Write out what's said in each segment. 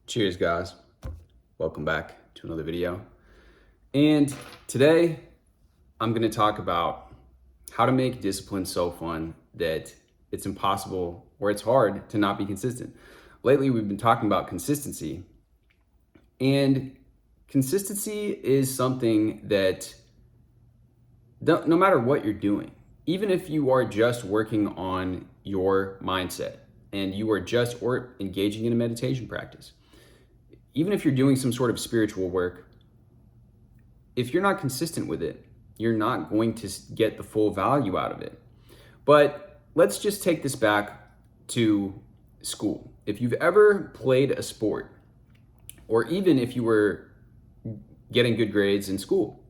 Cheers, guys. Welcome back to another video. And today I'm going to talk about how to make discipline so fun that it's impossible or it's hard to not be consistent. Lately, we've been talking about consistency, and consistency is something that no matter what you're doing, even if you are just working on your mindset and you are just or engaging in a meditation practice, even if you're doing some sort of spiritual work, if you're not consistent with it, you're not going to get the full value out of it. But let's just take this back to school. If you've ever played a sport, or even if you were getting good grades in school,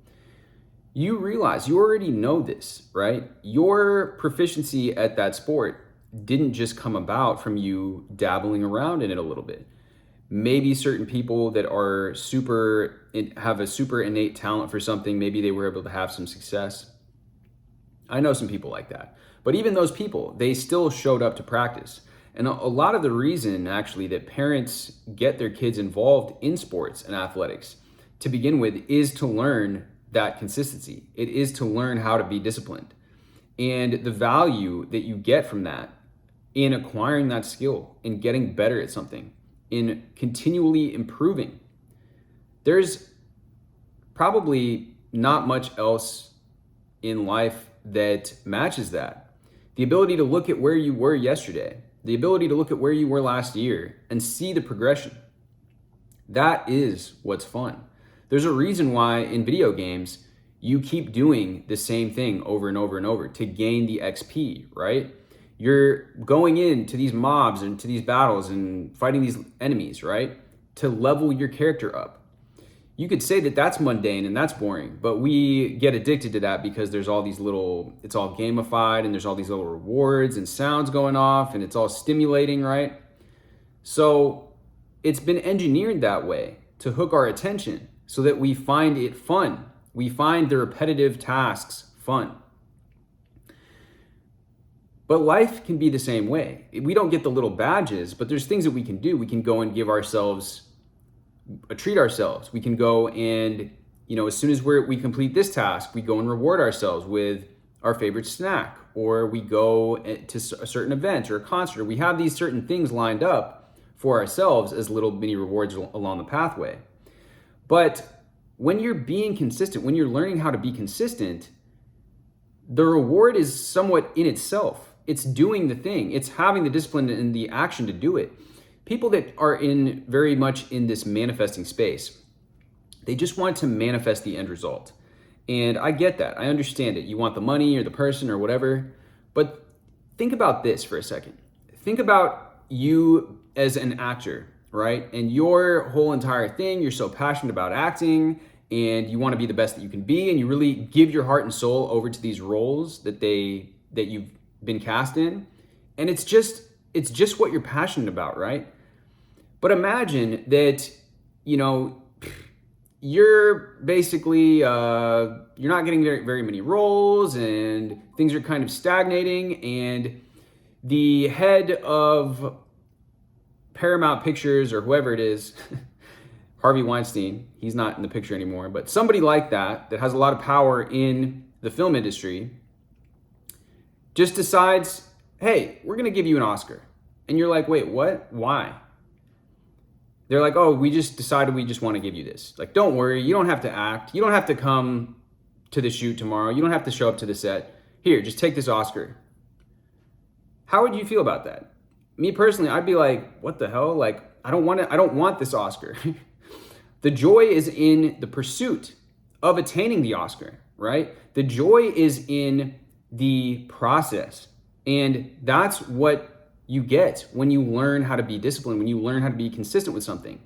you realize you already know this, right? Your proficiency at that sport didn't just come about from you dabbling around in it a little bit. Maybe certain people that are have a super innate talent for something, maybe they were able to have some success. I know some people like that. But even those people, they still showed up to practice. And a lot of the reason actually that parents get their kids involved in sports and athletics to begin with is to learn that consistency. It is to learn how to be disciplined. And the value that you get from that in acquiring that skill, in getting better at something, in continually improving. There's probably not much else in life that matches that. The ability to look at where you were yesterday, the ability to look at where you were last year and see the progression. That is what's fun. There's a reason why in video games, you keep doing the same thing over and over and over to gain the XP, right? You're going into these mobs and to these battles and fighting these enemies, right? To level your character up. You could say that that's mundane and that's boring, but we get addicted to that because there's all these it's all gamified and there's all these little rewards and sounds going off and it's all stimulating, right? So it's been engineered that way to hook our attention so that we find it fun. We find the repetitive tasks fun. But life can be the same way. We don't get the little badges, but there's things that we can do. We can go and treat ourselves. We can go and, as soon as we complete this task, we go and reward ourselves with our favorite snack, or we go to a certain event or a concert. We have these certain things lined up for ourselves as little mini rewards along the pathway. But when you're being consistent, when you're learning how to be consistent, the reward is somewhat in itself. It's doing the thing. It's having the discipline and the action to do it. People that are very much in this manifesting space, they just want to manifest the end result. And I get that. I understand it. You want the money or the person or whatever. But think about this for a second. Think about you as an actor, right? And your whole entire thing, you're so passionate about acting and you want to be the best that you can be, and you really give your heart and soul over to these roles that you've been cast in, and it's just what you're passionate about, right? But imagine that you're basically you're not getting very many roles and things are kind of stagnating, and the head of Paramount Pictures or whoever it is Harvey Weinstein, he's not in the picture anymore, but somebody like that has a lot of power in the film industry just decides, hey, we're going to give you an Oscar. And you're like, wait, what? Why? They're like, oh, we just decided we just want to give you this. Like, don't worry. You don't have to act. You don't have to come to the shoot tomorrow. You don't have to show up to the set. Here, just take this Oscar. How would you feel about that? Me personally, I'd be like, what the hell? Like, I don't want this Oscar. The joy is in the pursuit of attaining the Oscar, right? The joy is in the process. And that's what you get when you learn how to be disciplined, when you learn how to be consistent with something.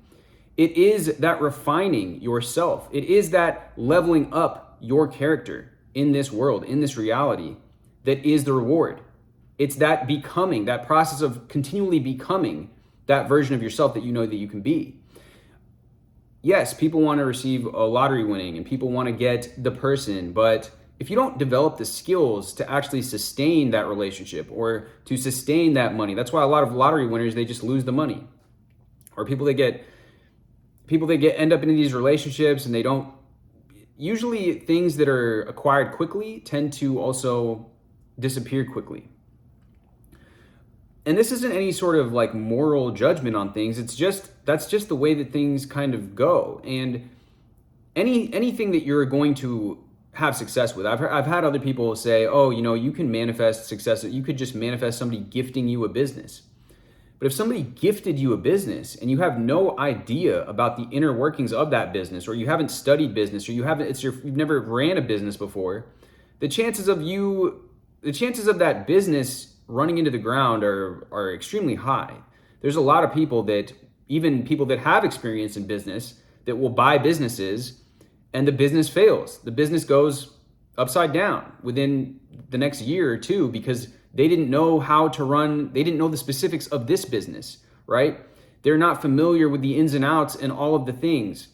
It is that refining yourself. It is that leveling up your character in this world, in this reality, that is the reward. It's that becoming, that process of continually becoming that version of yourself that you know that you can be. Yes, people want to receive a lottery winning and people want to get the person, but if you don't develop the skills to actually sustain that relationship or to sustain that money, that's why a lot of lottery winners, they just lose the money. Or people that get people that end up into these relationships and they don't, usually things that are acquired quickly tend to also disappear quickly. And this isn't any sort of like moral judgment on things. That's just the way that things kind of go. And anything that you're going to have success with, I've had other people say, oh, you can manifest success. You could just manifest somebody gifting you a business. But if somebody gifted you a business and you have no idea about the inner workings of that business, or you haven't studied business, or you've never ran a business before, the chances of that business running into the ground are extremely high. There's a lot of people even people that have experience in business, that will buy businesses and the business fails. The business goes upside down within the next year or two because they didn't know how to run, they didn't know the specifics of this business, right? They're not familiar with the ins and outs and all of the things.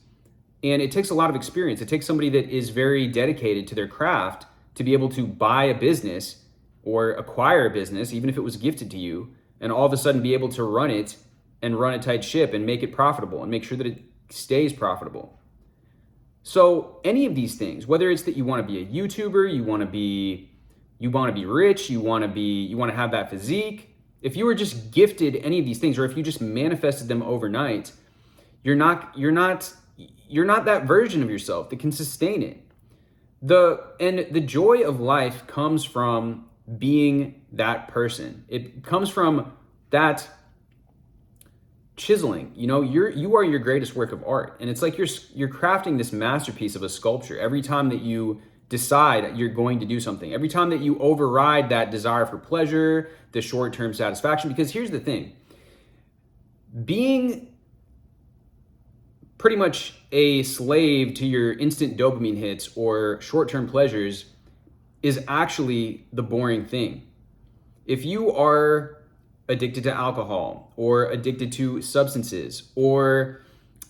And it takes a lot of experience. It takes somebody that is very dedicated to their craft to be able to buy a business or acquire a business, even if it was gifted to you, and all of a sudden be able to run it and run a tight ship and make it profitable and make sure that it stays profitable. So any of these things, whether it's that you want to be a YouTuber, you want to be rich, you want to have that physique, if you were just gifted any of these things, or if you just manifested them overnight, you're not that version of yourself that can sustain it. The joy of life comes from being that person. It comes from that chiseling. You are your greatest work of art, and it's like you're crafting this masterpiece of a sculpture every time that you decide you're going to do something, every time that you override that desire for pleasure, the short-term satisfaction. Because here's the thing, being pretty much a slave to your instant dopamine hits or short-term pleasures is actually the boring thing. If you are addicted to alcohol or addicted to substances, or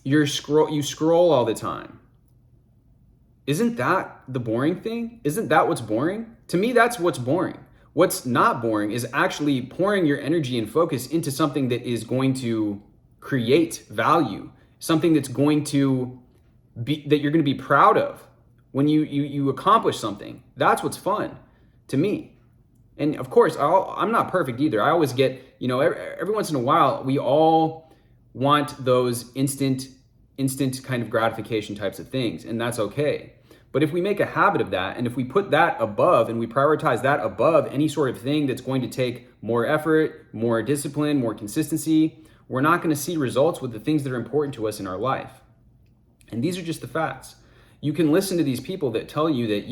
you scroll all the time, isn't that the boring thing? Isn't that what's boring? To me, that's what's boring. What's not boring is actually pouring your energy and focus into something that is going to create value, something that's going to be, that you're going to be proud of when you accomplish something. That's what's fun to me. And of course, I'm not perfect either. I always get, every once in a while, we all want those instant kind of gratification types of things, and that's okay. But if we make a habit of that, and if we put that above and we prioritize that above any sort of thing that's going to take more effort, more discipline, more consistency, we're not going to see results with the things that are important to us in our life. And these are just the facts. You can listen to these people that tell you that,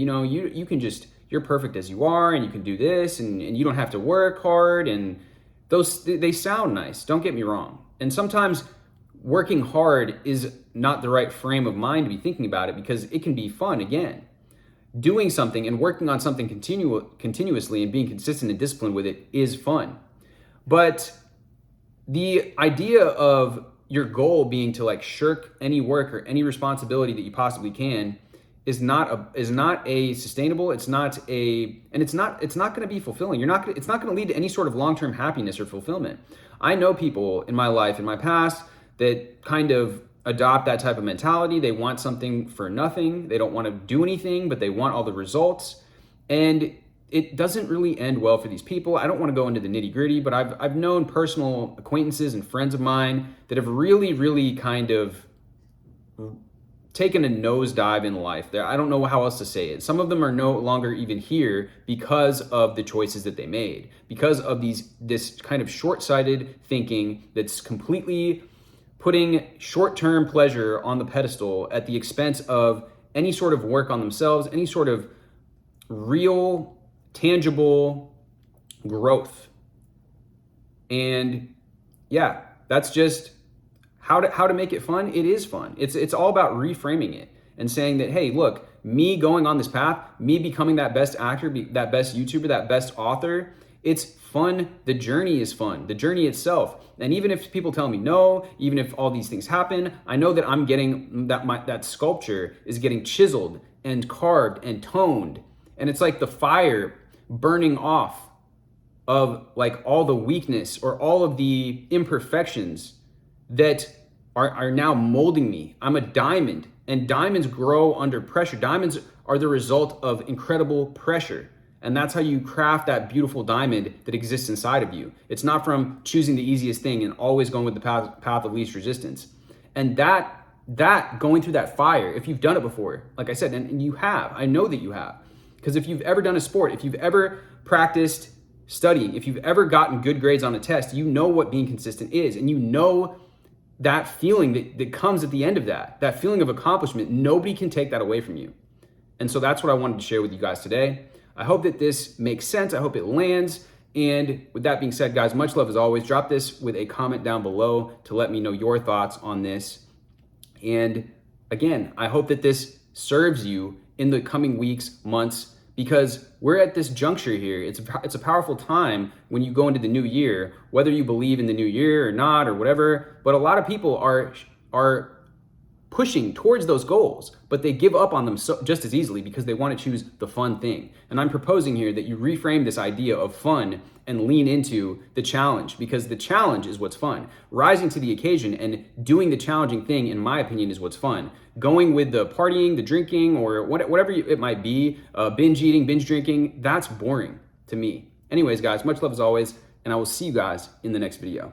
you're perfect as you are, and you can do this, and you don't have to work hard, and they sound nice, don't get me wrong. And sometimes working hard is not the right frame of mind to be thinking about it, because it can be fun. Again, doing something and working on something continuously and being consistent and disciplined with it is fun. But the idea of your goal being to like shirk any work or any responsibility that you possibly can is not a sustainable. It's not going to be fulfilling. It's not going to lead to any sort of long-term happiness or fulfillment. I know people in my life, in my past, that kind of adopt that type of mentality. They want something for nothing. They don't want to do anything, but they want all the results. And it doesn't really end well for these people. I don't want to go into the nitty-gritty, but I've known personal acquaintances and friends of mine that have really, really kind of taken a nosedive in life. I don't know how else to say it. Some of them are no longer even here because of the choices that they made, because of this kind of short-sighted thinking that's completely putting short-term pleasure on the pedestal at the expense of any sort of work on themselves, any sort of real, tangible growth. And yeah, that's just how to make it fun. It is fun. It's all about reframing it and saying that, hey, look, me going on this path, me becoming that best actor, that best YouTuber, that best author, it's fun. The journey is fun. The journey itself. And even if people tell me no, even if all these things happen, I know that I'm getting that sculpture is getting chiseled and carved and toned. And it's like the fire burning off of like all the weakness or all of the imperfections that are now molding me. I'm a diamond, and diamonds grow under pressure. Diamonds are the result of incredible pressure. And that's how you craft that beautiful diamond that exists inside of you. It's not from choosing the easiest thing and always going with the path of least resistance. And that going through that fire, if you've done it before, like I said, and you have, I know that you have. Because if you've ever done a sport, if you've ever practiced studying, if you've ever gotten good grades on a test, you know what being consistent is. And you know that feeling that comes at the end of that feeling of accomplishment. Nobody can take that away from you. And so that's what I wanted to share with you guys today. I hope that this makes sense. I hope it lands. And with that being said, guys, much love as always. Drop this with a comment down below to let me know your thoughts on this. And again, I hope that this serves you in the coming weeks, months, because we're at this juncture here. It's a powerful time when you go into the new year, whether you believe in the new year or not or whatever. But a lot of people are pushing towards those goals, but they give up on them just as easily because they want to choose the fun thing. And I'm proposing here that you reframe this idea of fun and lean into the challenge, because the challenge is what's fun. Rising to the occasion and doing the challenging thing, in my opinion, is what's fun. Going with the partying, the drinking, or whatever it might be, binge eating, binge drinking, that's boring to me. Anyways, guys, much love as always, and I will see you guys in the next video.